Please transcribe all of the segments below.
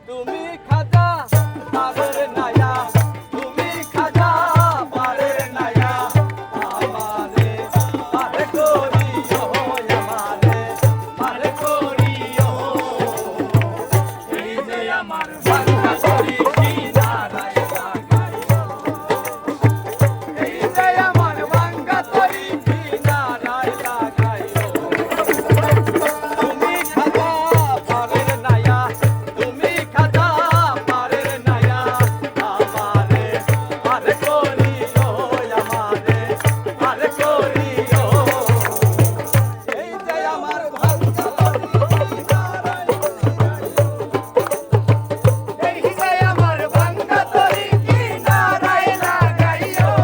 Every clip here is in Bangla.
তুমি খাজা পারের নায়া, তুমি খাজা পারের নায়া, আমারে পারে করিও, আমারে পারে করিও। এই যে আমার ভাঙ্গা তরি কিনারায় লাগাইও, এই যে আমার ভাঙ্গা তরি কিনারায় লাগাইও। তুমি খাজা পারের নায়া, তুমি খাজা পারের নায়া, আমারে পারে করিও, আমারে পারে করিও। এই যে আমার ভাঙ্গা তরি কিনারায় লাগাইও, এই যে আমার ভাঙ্গা তরি কিনারায় লাগাইও।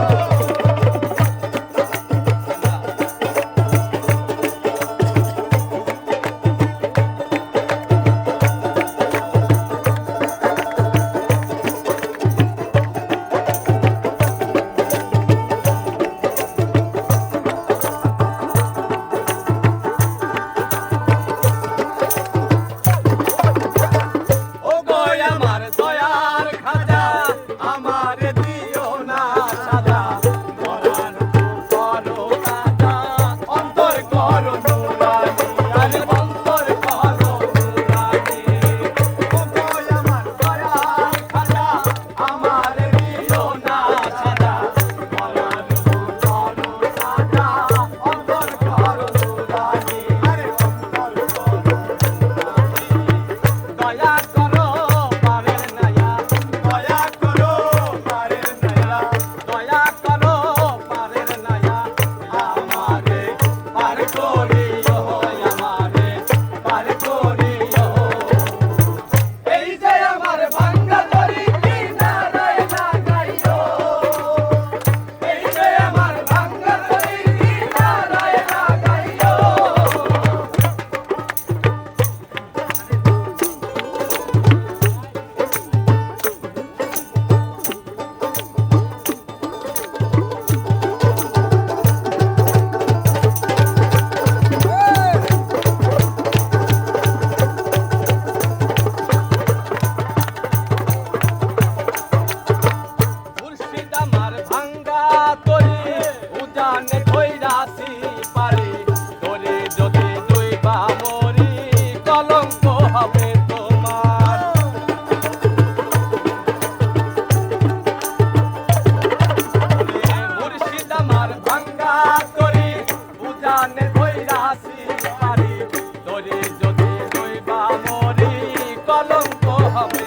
ও গো আমার দয়ার খাজা, আমারে দিও না সাজা, মরার করো রাজা, অন্তর করো নুরানি, আরে অন্তর করো নুরানি। ও গো আমার দয়ার খাজা, আমারে দিও না সাজা, মরার করো রাজা, অন্তর করো নুরানি, আরে অন্তর করো নুরানি। দয়া করো পারের নায়া, দয়া করো পারের নায়া, দয়া করো পারের নায়া, আমারে পার করিও, আমারে পার করিও। এই যে আমার ভাঙ্গা তরি কিনারায় লাগাইও, এই যে আমার ভাঙ্গা তরি কিনারায় লাগাইও। মুর্শিদ আমার ভাঙ্গা তরি উজানে কইরাছি পারি, তোরে যদি দুইবা মরি কলঙ্ক হবে তোমার। মুর্শিদ আমার ভাঙ্গা তরি উজানে কইরাছি পারি, তোরে যদি দুইবা মরি কলঙ্ক হবে।